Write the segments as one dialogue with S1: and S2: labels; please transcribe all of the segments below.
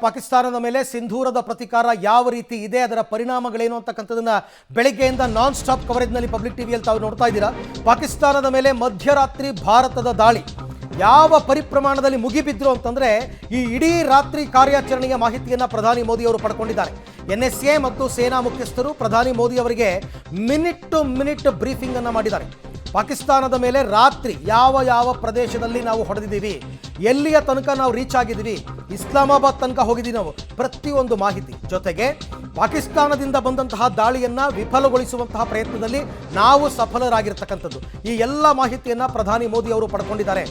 S1: ಪಾಕಿಸ್ತಾನದ ಮೇಲೆ ಸಿಂಧೂರದ ಪ್ರತಿಕಾರ ಯಾವ ರೀತಿ ಇದೆ, ಅದರ ಪರಿಣಾಮಗಳೇನು ಅಂತಕ್ಕಂಥದನ್ನ ಬೆಳಗ್ಗೆಯಿಂದ ನಾನ್ ಸ್ಟಾಪ್ ಕವರೇಜ್ನಲ್ಲಿ ಪಬ್ಲಿಕ್ ಟಿವಿಯಲ್ಲಿ ತಾವು ನೋಡ್ತಾ ಇದ್ದೀರಾ. ಪಾಕಿಸ್ತಾನದ ಮೇಲೆ ಮಧ್ಯರಾತ್ರಿ ಭಾರತದ ದಾಳಿ ಯಾವ ಪರಿಪ್ರಮಾಣದಲ್ಲಿ ಮುಗಿಬಿದ್ರು ಅಂತಂದ್ರೆ ಈ ಇಡೀ ರಾತ್ರಿ ಕಾರ್ಯಾಚರಣೆಯ ಮಾಹಿತಿಯನ್ನು ಪ್ರಧಾನಿ ಮೋದಿ ಅವರು ಪಡ್ಕೊಂಡಿದ್ದಾರೆ. NSA ಮತ್ತು ಸೇನಾ ಮುಖ್ಯಸ್ಥರು ಪ್ರಧಾನಿ ಮೋದಿ ಅವರಿಗೆ ಮಿನಿಟ್ ಟು ಮಿನಿಟ್ ಬ್ರೀಫಿಂಗ್ ಅನ್ನು ಮಾಡಿದ್ದಾರೆ. ಪಾಕಿಸ್ತಾನದ ಮೇಲೆ ರಾತ್ರಿ ಯಾವ ಪ್ರದೇಶದಲ್ಲಿ ನಾವು ಹೊಡೆದಿದ್ದೀವಿ, ಎಲ್ಲಿಯ ತನಕ ನಾವು ರೀಚ್ ಆಗಿದ್ದೀವಿ, ಇಸ್ಲಾಮಾಬಾದ್ ತನಕ ಹೋಗಿದ್ದೀವಿ, ನಾವು ಪ್ರತಿಯೊಂದು ಮಾಹಿತಿ ಜೊತೆಗೆ ಪಾಕಿಸ್ತಾನದಿಂದ ಬಂದಂತಹ ದಾಳಿಯನ್ನು ವಿಫಲಗೊಳಿಸುವಂತಹ ಪ್ರಯತ್ನದಲ್ಲಿ ನಾವು ಸಫಲರಾಗಿರ್ತಕ್ಕಂಥದ್ದು, ಈ ಎಲ್ಲ ಮಾಹಿತಿಯನ್ನು ಪ್ರಧಾನಿ ಮೋದಿ ಅವರು ಪಡ್ಕೊಂಡಿದ್ದಾರೆ.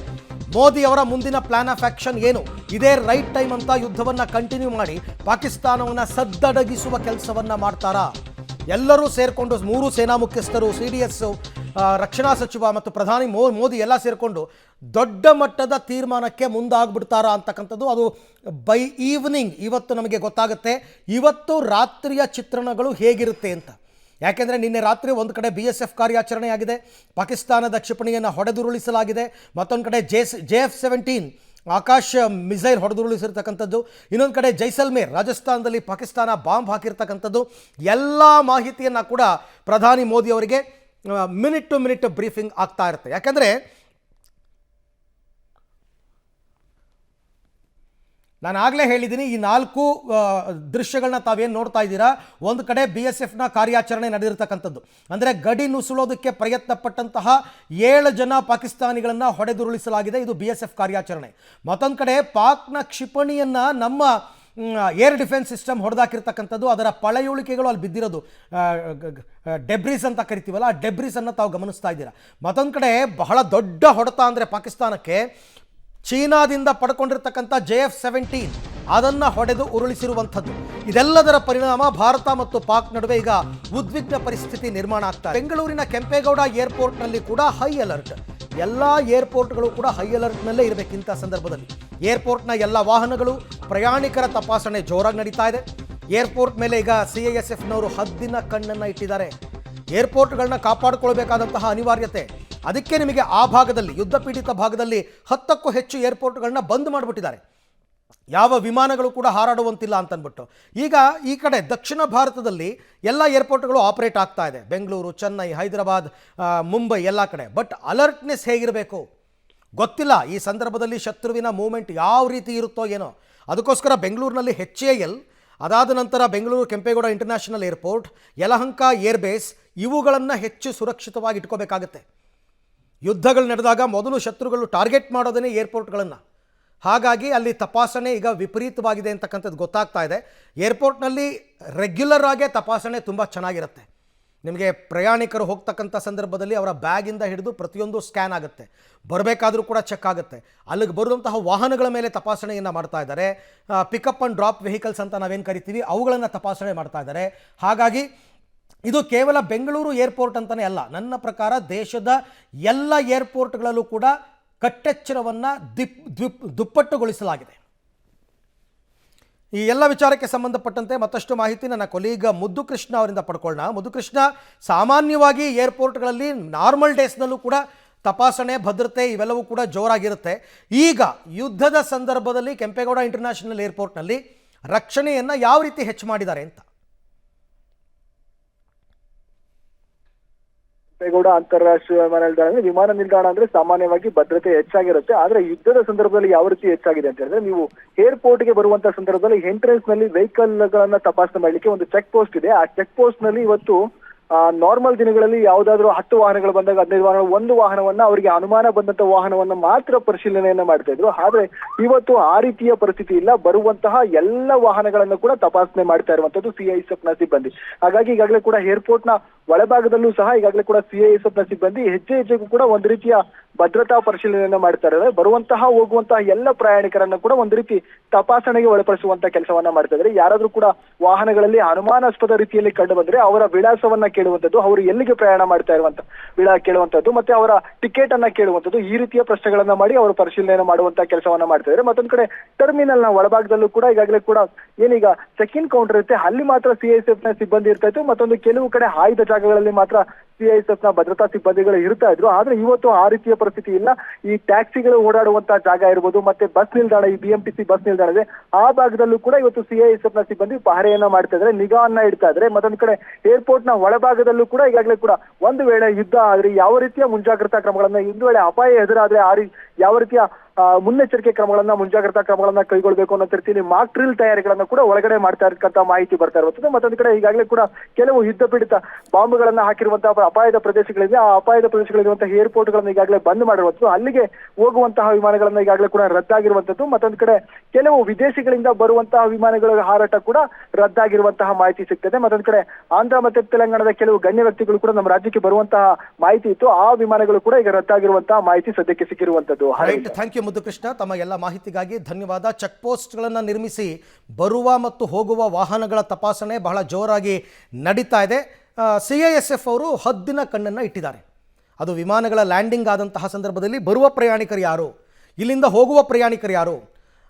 S1: ಮೋದಿ ಅವರ ಮುಂದಿನ ಪ್ಲಾನ್ ಆಫ್ ಆಕ್ಷನ್ ಏನು, ಇದೇ ರೈಟ್ ಟೈಮ್ ಅಂತ ಯುದ್ಧವನ್ನು ಕಂಟಿನ್ಯೂ ಮಾಡಿ ಪಾಕಿಸ್ತಾನವನ್ನು ಸದ್ದಡಗಿಸುವ ಕೆಲಸವನ್ನು ಮಾಡ್ತಾರಾ? ಎಲ್ಲರೂ ಸೇರಿಕೊಂಡು, ಮೂರು ಸೇನಾ ಮುಖ್ಯಸ್ಥರು, CDS, ರಕ್ಷಣಾ ಸಚಿವ ಮತ್ತು ಪ್ರಧಾನಿ ಮೋದಿ ಎಲ್ಲ ಸೇರಿಕೊಂಡು ದೊಡ್ಡ ಮಟ್ಟದ ತೀರ್ಮಾನಕ್ಕೆ ಮುಂದಾಗ್ಬಿಡ್ತಾರಾ ಅಂತಕ್ಕಂಥದ್ದು ಅದು ಬೈ ಈವ್ನಿಂಗ್ ಇವತ್ತು ನಮಗೆ ಗೊತ್ತಾಗುತ್ತೆ. ಇವತ್ತು ರಾತ್ರಿಯ ಚಿತ್ರಣಗಳು ಹೇಗಿರುತ್ತೆ ಅಂತ. ಯಾಕೆಂದರೆ ನಿನ್ನೆ ರಾತ್ರಿ ಒಂದು ಕಡೆ BSF ಕಾರ್ಯಾಚರಣೆ ಆಗಿದೆ, ಪಾಕಿಸ್ತಾನದ ಕ್ಷಿಪಣಿಯನ್ನು ಹೊಡೆದುರುಳಿಸಲಾಗಿದೆ. ಮತ್ತೊಂದು ಕಡೆ JF-17 ಆಕಾಶ ಮಿಸೈಲ್ ಹೊಡೆದುರುಳಿಸಿರ್ತಕ್ಕಂಥದ್ದು, ಇನ್ನೊಂದು ಕಡೆ ಜೈಸಲ್ಮೇರ್ ರಾಜಸ್ಥಾನದಲ್ಲಿ ಪಾಕಿಸ್ತಾನ ಬಾಂಬ್ ಹಾಕಿರ್ತಕ್ಕಂಥದ್ದು. ಎಲ್ಲ ಮಾಹಿತಿಯನ್ನು ಕೂಡ ಪ್ರಧಾನಿ ಮೋದಿ ಅವರಿಗೆ ಮಿನಿಟ್ ಟು ಮಿನಿಟ್ ಬ್ರೀಫಿಂಗ್ ಆಗ್ತಾ ಇರುತ್ತೆ. ಯಾಕೆಂದರೆ ನಾನು ಆಗಲೇ ಹೇಳಿದ್ದೀನಿ, ಈ 4 ದೃಶ್ಯಗಳನ್ನ ತಾವೇನು ನೋಡ್ತಾ ಇದ್ದೀರಾ, ಒಂದು ಕಡೆ BSFನ ಕಾರ್ಯಾಚರಣೆ ನಡೆದಿರ್ತಕ್ಕಂಥದ್ದು, ಅಂದರೆ ಗಡಿ ನುಸುಳೋದಕ್ಕೆ ಪ್ರಯತ್ನ ಪಟ್ಟಂತಹ 7 ಜನ ಪಾಕಿಸ್ತಾನಿಗಳನ್ನು ಹೊಡೆದುರುಳಿಸಲಾಗಿದೆ, ಇದು BSF ಕಾರ್ಯಾಚರಣೆ. ಮತ್ತೊಂದು ಕಡೆ ಪಾಕ್ನ ಕ್ಷಿಪಣಿಯನ್ನು ನಮ್ಮ ಏರ್ ಡಿಫೆನ್ಸ್ ಸಿಸ್ಟಮ್ ಹೊಡೆದಾಕಿರ್ತಕ್ಕಂಥದ್ದು, ಅದರ ಪಳೆಯುಳಿಕೆಗಳು ಅಲ್ಲಿ ಬಿದ್ದಿರೋದು, ಡೆಬ್ರೀಸ್ ಅಂತ ಕರಿತೀವಲ್ಲ, ಆ ಡೆಬ್ರೀಸನ್ನು ತಾವು ಗಮನಿಸ್ತಾ ಇದ್ದೀರಾ. ಮತ್ತೊಂದು ಕಡೆ ಬಹಳ ದೊಡ್ಡ ಹೊಡೆತ ಅಂದರೆ ಪಾಕಿಸ್ತಾನಕ್ಕೆ ಚೀನಾದಿಂದ ಪಡ್ಕೊಂಡಿರ್ತಕ್ಕಂಥ JF-17 ಅದನ್ನು ಹೊಡೆದು ಉರುಳಿಸಿರುವಂಥದ್ದು. ಇದೆಲ್ಲದರ ಪರಿಣಾಮ ಭಾರತ ಮತ್ತು ಪಾಕ್ ನಡುವೆ ಈಗ ಉದ್ವಿಗ್ನ ಪರಿಸ್ಥಿತಿ ನಿರ್ಮಾಣ ಆಗ್ತಾ ಇದೆ. ಬೆಂಗಳೂರಿನ ಕೆಂಪೇಗೌಡ ಏರ್ಪೋರ್ಟ್ನಲ್ಲಿ ಕೂಡ ಹೈ ಅಲರ್ಟ್. ಎಲ್ಲ ಏರ್ಪೋರ್ಟ್ಗಳು ಕೂಡ ಹೈ ಅಲರ್ಟ್ನಲ್ಲೇ ಇರಬೇಕಿಂತ ಸಂದರ್ಭದಲ್ಲಿ ಏರ್ಪೋರ್ಟ್ನ ಎಲ್ಲ ವಾಹನಗಳು, ಪ್ರಯಾಣಿಕರ ತಪಾಸಣೆ ಜೋರಾಗಿ ನಡೀತಾ ಇದೆ. ಏರ್ಪೋರ್ಟ್ ಮೇಲೆ ಈಗ CISFನವರು ಹದ್ದಿನ ಕಣ್ಣನ್ನು ಇಟ್ಟಿದ್ದಾರೆ. ಏರ್ಪೋರ್ಟ್ಗಳನ್ನ ಕಾಪಾಡಿಕೊಳ್ಬೇಕಾದಂತಹ ಅನಿವಾರ್ಯತೆ, ಅದಕ್ಕೆ ನಿಮಗೆ ಆ ಭಾಗದಲ್ಲಿ, ಯುದ್ಧ ಪೀಡಿತ ಭಾಗದಲ್ಲಿ 10ಕ್ಕೂ ಹೆಚ್ಚು ಏರ್ಪೋರ್ಟ್ಗಳನ್ನ ಬಂದ್ ಮಾಡಿಬಿಟ್ಟಿದ್ದಾರೆ, ಯಾವ ವಿಮಾನಗಳು ಕೂಡ ಹಾರಾಡುವಂತಿಲ್ಲ ಅಂತನ್ಬಿಟ್ಟು. ಈಗ ಈ ಕಡೆ ದಕ್ಷಿಣ ಭಾರತದಲ್ಲಿ ಎಲ್ಲ ಏರ್ಪೋರ್ಟ್ಗಳು ಆಪರೇಟ್ ಆಗ್ತಾ ಇದೆ, ಬೆಂಗಳೂರು, ಚೆನ್ನೈ, ಹೈದರಾಬಾದ್, ಮುಂಬೈ ಎಲ್ಲ ಕಡೆ. ಬಟ್ ಅಲರ್ಟ್ನೆಸ್ ಹೇಗಿರಬೇಕು ಗೊತ್ತಿಲ್ಲ. ಈ ಸಂದರ್ಭದಲ್ಲಿ ಶತ್ರುವಿನ ಮೂವ್ಮೆಂಟ್ ಯಾವ ರೀತಿ ಇರುತ್ತೋ ಏನೋ. ಅದಕ್ಕೋಸ್ಕರ ಬೆಂಗಳೂರಿನಲ್ಲಿ HAL, ಅದಾದ ನಂತರ Bengaluru Kempegowda international airport, Yelahanka airbase, ಇವುಗಳನ್ನು ಹೆಚ್ಚು ಸುರಕ್ಷಿತವಾಗಿ ಇಟ್ಕೋಬೇಕಾಗತ್ತೆ. ಯುದ್ಧಗಳು ನಡೆದಾಗ ಮೊದಲು ಶತ್ರುಗಳು ಟಾರ್ಗೆಟ್ ಮಾಡೋದೇ ಏರ್ಪೋರ್ಟ್ಗಳನ್ನು. ಹಾಗಾಗಿ ಅಲ್ಲಿ ತಪಾಸಣೆ ಈಗ ವಿಪರೀತವಾಗಿದೆ ಅಂತಕ್ಕಂಥದ್ದು ಗೊತ್ತಾಗ್ತಾ ಇದೆ. ಏರ್ಪೋರ್ಟ್ನಲ್ಲಿ ರೆಗ್ಯುಲರ್ ಆಗೇ ತಪಾಸಣೆ ತುಂಬ ಚೆನ್ನಾಗಿರುತ್ತೆ. ನಿಮಗೆ ಪ್ರಯಾಣಿಕರು ಹೋಗ್ತಕ್ಕಂಥ ಸಂದರ್ಭದಲ್ಲಿ ಅವರ ಬ್ಯಾಗಿಂದ ಹಿಡಿದು ಪ್ರತಿಯೊಂದು ಸ್ಕ್ಯಾನ್ ಆಗುತ್ತೆ, ಬರಬೇಕಾದ್ರೂ ಕೂಡ ಚೆಕ್ ಆಗುತ್ತೆ. ಅಲ್ಲಿಗೆ ಬರುವಂತಹ ವಾಹನಗಳ ಮೇಲೆ ತಪಾಸಣೆಯನ್ನು ಮಾಡ್ತಾ ಇದ್ದಾರೆ. ಪಿಕಪ್ ಆ್ಯಂಡ್ ಡ್ರಾಪ್ ವೆಹಿಕಲ್ಸ್ ಅಂತ ನಾವೇನು ಕರಿತೀವಿ, ಅವುಗಳನ್ನು ತಪಾಸಣೆ ಮಾಡ್ತಾ ಇದ್ದಾರೆ. ಹಾಗಾಗಿ ಇದು ಕೇವಲ ಬೆಂಗಳೂರು ಏರ್ಪೋರ್ಟ್ ಅಂತಲೇ ಅಲ್ಲ, ನನ್ನ ಪ್ರಕಾರ ದೇಶದ ಎಲ್ಲ ಏರ್ಪೋರ್ಟ್ಗಳಲ್ಲೂ ಕೂಡ ಕಟ್ಟೆಚ್ಚರವನ್ನು ದುಪ್ಪಟ್ಟುಗೊಳಿಸಲಾಗಿದೆ. ಈ ಎಲ್ಲ ವಿಚಾರಕ್ಕೆ ಸಂಬಂಧಪಟ್ಟಂತೆ ಮತ್ತಷ್ಟು ಮಾಹಿತಿ ನನ್ನ ಕೊಲೀಗ ಮುದ್ದುಕೃಷ್ಣ ಅವರಿಂದ ಪಡ್ಕೊಳ್ಳೋಣ. ಮುದ್ದುಕೃಷ್ಣ, ಸಾಮಾನ್ಯವಾಗಿ ಏರ್ಪೋರ್ಟ್ಗಳಲ್ಲಿ ನಾರ್ಮಲ್ ಡೇಸ್ನಲ್ಲೂ ಕೂಡ ತಪಾಸಣೆ, ಭದ್ರತೆ ಇವೆಲ್ಲವೂ ಕೂಡ ಜೋರಾಗಿರುತ್ತೆ. ಈಗ ಯುದ್ಧದ ಸಂದರ್ಭದಲ್ಲಿ ಕೆಂಪೇಗೌಡ ಇಂಟರ್ನ್ಯಾಷನಲ್ ಏರ್ಪೋರ್ಟ್ನಲ್ಲಿ ರಕ್ಷಣೆಯನ್ನು ಯಾವ ರೀತಿ ಹೆಚ್ಚು ಮಾಡಿದ್ದಾರೆ ಅಂತ?
S2: ಕೆಂಪೇಗೌಡ ಅಂತಾರಾಷ್ಟ್ರೀಯ ವಿಮಾನ ನಿಲ್ದಾಣ ಅಂದ್ರೆ ಸಾಮಾನ್ಯವಾಗಿ ಭದ್ರತೆ ಹೆಚ್ಚಾಗಿರುತ್ತೆ. ಆದ್ರೆ ಯುದ್ಧದ ಸಂದರ್ಭದಲ್ಲಿ ಯಾವ ರೀತಿ ಹೆಚ್ಚಾಗಿದೆ ಅಂತ ಹೇಳಿದ್ರೆ, ನೀವು ಏರ್ಪೋರ್ಟ್ಗೆ ಬರುವಂತ ಸಂದರ್ಭದಲ್ಲಿ ಎಂಟ್ರೆನ್ಸ್ ನಲ್ಲಿ ವೆಹಿಕಲ್ ಗಳನ್ನ ತಪಾಸಣೆ ಮಾಡ್ಲಿಕ್ಕೆ ಒಂದು ಚೆಕ್ ಪೋಸ್ಟ್ ಇದೆ. ಆ ಚೆಕ್ ಪೋಸ್ಟ್ ನಲ್ಲಿ ಇವತ್ತು ನಾರ್ಮಲ್ ದಿನಗಳಲ್ಲಿ ಯಾವುದಾದ್ರೂ 10 ವಾಹನಗಳು ಬಂದಾಗ 15 ವಾಹನ, ಒಂದು ವಾಹನವನ್ನ ಅವರಿಗೆ ಅನುಮಾನ ಬಂದಂತ ವಾಹನವನ್ನ ಮಾತ್ರ ಪರಿಶೀಲನೆಯನ್ನ ಮಾಡ್ತಾ ಇದ್ರು. ಆದ್ರೆ ಇವತ್ತು ಆ ರೀತಿಯ ಪರಿಸ್ಥಿತಿ ಇಲ್ಲ. ಬರುವಂತಹ ಎಲ್ಲ ವಾಹನಗಳನ್ನು ಕೂಡ ತಪಾಸಣೆ ಮಾಡ್ತಾ ಇರುವಂತದ್ದು CISFನ ಸಿಬ್ಬಂದಿ. ಹಾಗಾಗಿ ಈಗಾಗಲೇ ಕೂಡ ಏರ್ಪೋರ್ಟ್ ನ ಒಳಭಾಗದಲ್ಲೂ ಸಹ ಈಗಾಗಲೇ ಕೂಡ CISFನ ಸಿಬ್ಬಂದಿ ಹೆಜ್ಜೆಗೂ ಕೂಡ ಒಂದು ರೀತಿಯ ಭದ್ರತಾ ಪರಿಶೀಲನೆಯನ್ನ ಮಾಡ್ತಾ ಇದ್ದಾರೆ. ಬರುವಂತಹ ಹೋಗುವಂತಹ ಎಲ್ಲ ಪ್ರಯಾಣಿಕರನ್ನ ಕೂಡ ಒಂದು ರೀತಿ ತಪಾಸಣೆಗೆ ಒಳಪಡಿಸುವಂತ ಕೆಲಸವನ್ನ ಮಾಡ್ತಾ ಇದ್ದಾರೆ. ಯಾರಾದ್ರೂ ಕೂಡ ವಾಹನಗಳಲ್ಲಿ ಅನುಮಾನಾಸ್ಪದ ರೀತಿಯಲ್ಲಿ ಕಂಡು ಬಂದ್ರೆ ಅವರ ವಿಳಾಸವನ್ನ ಕೇಳುವಂತದ್ದು, ಅವರು ಎಲ್ಲಿಗೆ ಪ್ರಯಾಣ ಮಾಡ್ತಾ ಇರುವಂತ ಕೇಳುವಂತದ್ದು, ಮತ್ತೆ ಅವರ ಟಿಕೆಟ್ ಅನ್ನ ಕೇಳುವಂತದ್ದು, ಈ ರೀತಿಯ ಪ್ರಶ್ನೆಗಳನ್ನ ಮಾಡಿ ಅವರು ಪರಿಶೀಲನೆ ಮಾಡುವಂತ ಕೆಲಸವನ್ನ ಮಾಡ್ತಾ ಇದ್ದಾರೆ. ಮತ್ತೊಂದು ಕಡೆ ಟರ್ಮಿನಲ್ ನ ಒಳಭಾಗದಲ್ಲೂ ಕೂಡ ಈಗಾಗಲೇ ಕೂಡ ಏನೀಗ ಚೆಕ್ ಇನ್ ಕೌಂಟರ್ ಇರುತ್ತೆ, ಅಲ್ಲಿ ಮಾತ್ರ CISFನ ಸಿಬ್ಬಂದಿ ಇರ್ತಾ ಇತ್ತು. ಮತ್ತೊಂದು ಕೆಲವು ಕಡೆ ಆಯ್ದ ಜಾಗಗಳಲ್ಲಿ ಮಾತ್ರ CISFನ ಭದ್ರತಾ ಸಿಬ್ಬಂದಿಗಳು ಇರ್ತಾ ಇದ್ರು. ಆದ್ರೆ ಇವತ್ತು ಆ ರೀತಿಯ ಪರಿಸ್ಥಿತಿ ಇಲ್ಲ. ಈ ಟ್ಯಾಕ್ಸಿಗಳು ಓಡಾಡುವಂತಹ ಜಾಗ ಇರ್ಬೋದು, ಮತ್ತೆ ಬಸ್ ನಿಲ್ದಾಣ, ಈ BMTC ಬಸ್ ನಿಲ್ದಾಣ ಇದೆ, ಆ ಭಾಗದಲ್ಲೂ ಕೂಡ ಇವತ್ತು CISF ನ ಸಿಬ್ಬಂದಿ ಪಹರೆಯನ್ನ ಮಾಡ್ತಾ ಇದ್ದಾರೆ, ನಿಗಾವನ್ನ ಇಡ್ತಾ ಇದ್ದಾರೆ. ಮತ್ತೊಂದು ಕಡೆ ಏರ್ಪೋರ್ಟ್ ನ ಒಳಭಾಗದಲ್ಲೂ ಕೂಡ ಈಗಾಗಲೇ ಕೂಡ ಒಂದು ವೇಳೆ ಯುದ್ಧ ಆದ್ರೆ ಯಾವ ರೀತಿಯ ಮುಂಜಾಗ್ರತಾ ಕ್ರಮಗಳನ್ನ, ಒಂದು ವೇಳೆ ಅಪಾಯ ಎದುರಾದ್ರೆ ಯಾವ ರೀತಿಯ ಮುನ್ನೆಚ್ಚರಿಕೆ ಕ್ರಮಗಳನ್ನ, ಮುಂಜಾಗ್ರತಾ ಕ್ರಮಗಳನ್ನ ಕೈಗೊಳ್ಳಬೇಕು ಅನ್ನೋ ರೀತಿಯಲ್ಲಿ ಮಾಕ್ ಡ್ರಿಲ್ ತಯಾರಿಗಳನ್ನ ಕೂಡ ಒಳಗಡೆ ಮಾಡ್ತಾ ಇರತಕ್ಕಂತ ಮಾಹಿತಿ ಬರ್ತಾ ಇರುತ್ತದೆ. ಮತ್ತೊಂದು ಕಡೆ ಈಗಾಗಲೇ ಕೂಡ ಕೆಲವು ಯುದ್ಧ ಪೀಡಿತ ಬಾಂಬ್ಗಳನ್ನ ಹಾಕಿರುವಂತಹ ಅಪಾಯದ ಪ್ರದೇಶಗಳಿದೆ, ಆ ಅಪಾಯದ ಪ್ರದೇಶಗಳಿರುವಂತಹ ಏರ್ಪೋರ್ಟ್ ಗಳನ್ನ ಈಗಾಗಲೇ ಬಂದ್ ಮಾಡಿರುವಂತದ್ದು, ಅಲ್ಲಿಗೆ ಹೋಗುವಂತಹ ವಿಮಾನಗಳನ್ನ ಈಗಾಗಲೇ ಕೂಡ ರದ್ದಾಗಿರುವಂತದ್ದು. ಮತ್ತೊಂದು ಕಡೆ ಕೆಲವು ವಿದೇಶಗಳಿಂದ ಬರುವಂತಹ ವಿಮಾನಗಳ ಹಾರಾಟ ಕೂಡ ರದ್ದಾಗಿರುವಂತಹ ಮಾಹಿತಿ ಸಿಗ್ತದೆ. ಮತ್ತೊಂದು ಕಡೆ ಆಂಧ್ರ ಮತ್ತೆ ತೆಲಂಗಾಣದ ಕೆಲವು ಗಣ್ಯ ವ್ಯಕ್ತಿಗಳು ಕೂಡ ನಮ್ಮ ರಾಜ್ಯಕ್ಕೆ ಬರುವಂತಹ ಮಾಹಿತಿ ಇತ್ತು, ಆ ವಿಮಾನಗಳು ಕೂಡ ಈಗ ರದ್ದಾಗಿರುವಂತಹ ಮಾಹಿತಿ ಸದ್ಯಕ್ಕೆ ಸಿಕ್ಕಿರುವಂತದ್ದು.
S1: ಥ್ಯಾಂಕ್ ಯು ಮುದ್ದುಕೃಷ್ಣ, ತಮ್ಮ ಎಲ್ಲ ಮಾಹಿತಿಗಾಗಿ ಧನ್ಯವಾದ. ಚೆಕ್ ಪೋಸ್ಟ್ಗಳನ್ನು ನಿರ್ಮಿಸಿ ಬರುವ ಮತ್ತು ಹೋಗುವ ವಾಹನಗಳ ತಪಾಸಣೆ ಬಹಳ ಜೋರಾಗಿ ನಡೀತಾ ಇದೆ. CISF ಅವರು ಹದ್ದಿನ ಕಣ್ಣನ್ನು ಇಟ್ಟಿದ್ದಾರೆ. ಅದು ವಿಮಾನಗಳ ಲ್ಯಾಂಡಿಂಗ್ ಆದಂತಹ ಸಂದರ್ಭದಲ್ಲಿ ಬರುವ ಪ್ರಯಾಣಿಕರು ಯಾರು, ಇಲ್ಲಿಂದ ಹೋಗುವ ಪ್ರಯಾಣಿಕರು ಯಾರು,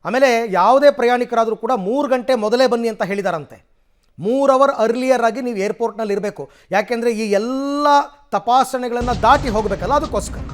S1: ಆಮೇಲೆ ಯಾವುದೇ ಪ್ರಯಾಣಿಕರಾದರೂ ಕೂಡ 3 ಗಂಟೆ ಮೊದಲೇ ಬನ್ನಿ ಅಂತ ಹೇಳಿದಾರಂತೆ. 3 ಅವರ್ ಅರ್ಲಿಯರ್ ಆಗಿ ನೀವು ಏರ್ಪೋರ್ಟ್ನಲ್ಲಿ ಇರಬೇಕು, ಯಾಕೆಂದರೆ ಈ ಎಲ್ಲ ತಪಾಸಣೆಗಳನ್ನು ದಾಟಿ ಹೋಗಬೇಕಲ್ಲ, ಅದಕ್ಕೋಸ್ಕರ.